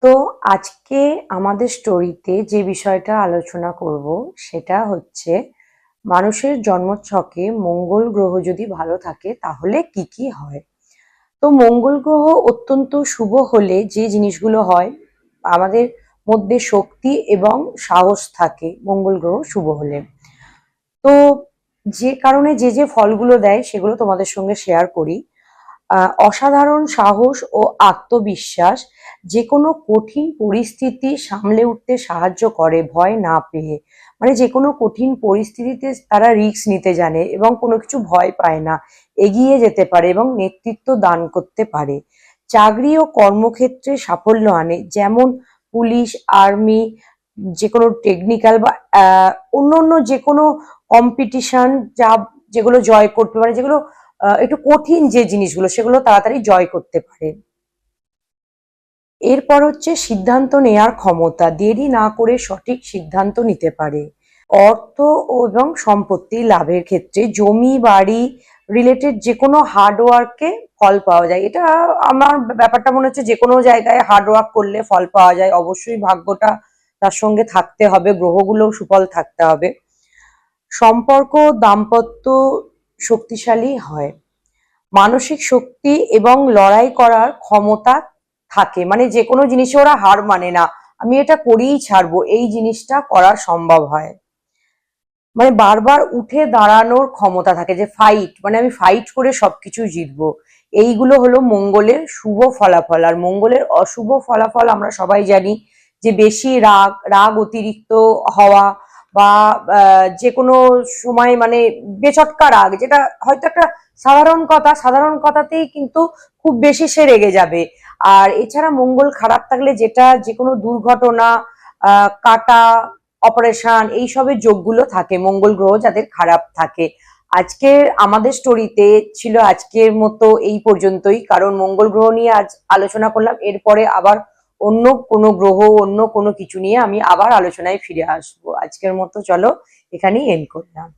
তো আজকে আমাদের স্টোরিতে যে বিষয়টা আলোচনা করব সেটা হচ্ছে মানুষের জন্মছকে মঙ্গল গ্রহ যদি ভালো থাকে তাহলে কি কি হয়। তো মঙ্গল গ্রহ অত্যন্ত শুভ হলে যে জিনিসগুলো হয়, আমাদের মধ্যে শক্তি এবং সাহস থাকে মঙ্গল গ্রহ শুভ হলে। তো যে কারণে যে যে ফলগুলো দেয় সেগুলো তোমাদের সঙ্গে শেয়ার করি। অসাধারণ সাহস ও আত্মবিশ্বাস যে কোনো কঠিন পরিস্থিতি সামলে উঠতে সাহায্য করে ভয় না পেয়ে। মানে যে কোনো কঠিন পরিস্থিতিতে তারা রিস্ক নিতে জানে এবং কোনো কিছু ভয় পায় না, এগিয়ে যেতে পারে এবং নেতৃত্ব দান করতে পারে। চাকরি ও কর্মক্ষেত্রে সাফল্য আনে, যেমন পুলিশ, আর্মি, যে কোনো টেকনিক্যাল বা অন্য অন্য যে কোনো কম্পিটিশন, যা যেগুলো জয় করতে পারে, যেগুলো একটু কঠিন যে জিনিসগুলো সেগুলো তাড়াতাড়ি জয় করতে পারে। এরপর হচ্ছে সিদ্ধান্ত নেয়ার ক্ষমতা, দেরি না করে সঠিক সিদ্ধান্ত নিতে পারে। অর্থ এবং সম্পত্তি লাভের ক্ষেত্রে জমি বাড়ি রিলেটেড যে কোনো হার্ডওয়ার্কে ফল পাওয়া যায়। এটা আমার ব্যাপারটা মনে হচ্ছে যে কোনো জায়গায় হার্ডওয়ার্ক করলে ফল পাওয়া যায়, অবশ্যই ভাগ্যটা তার সঙ্গে থাকতে হবে, গ্রহগুলো সুফল থাকতে হবে। সম্পর্ক দাম্পত্য শক্তিশালী হয়, মানসিক শক্তি এবং লড়াই করার ক্ষমতা থাকে, মানে যে কোনো জিনিসে ওরা হার মানে না, আমি এটা করেই ছাড়বো, এই জিনিসটা করা সম্ভব হয়। মানে বারবার উঠে দাঁড়ানোর ক্ষমতা থাকে, যে ফাইট, মানে আমি ফাইট করে সবকিছু জিতবো। এইগুলো হলো মঙ্গলের শুভ ফলাফল। আর মঙ্গলের অশুভ ফলাফল আমরা সবাই জানি, যে বেশি রাগ, রাগ অতিরিক্ত হওয়া, বা যে কোনো সময় মানে বেচটকা রাগ, যেটা হয়তো একটা সাধারণ কথা, সাধারণ কথাতেই কিন্তু খুব বেশি সে রেগে যাবে। আর এছাড়া মঙ্গল খারাপ থাকলে যেটা যে কোনো দুর্ঘটনা, কাটা, অপারেশন, এইসবের যোগগুলো থাকে মঙ্গল গ্রহ যাদের খারাপ থাকে। আজকের আমাদের স্টোরিতে ছিল আজকের মতো এই পর্যন্তই, কারণ মঙ্গল গ্রহ নিয়ে আজ আলোচনা করলাম। এরপরে আবার অন্য কোনো গ্রহ, অন্য কোনো কিছু নিয়ে আমি আবার আলোচনায় ফিরে আসবো। আজকের মতো চলো এখানেই এন্ড করলাম।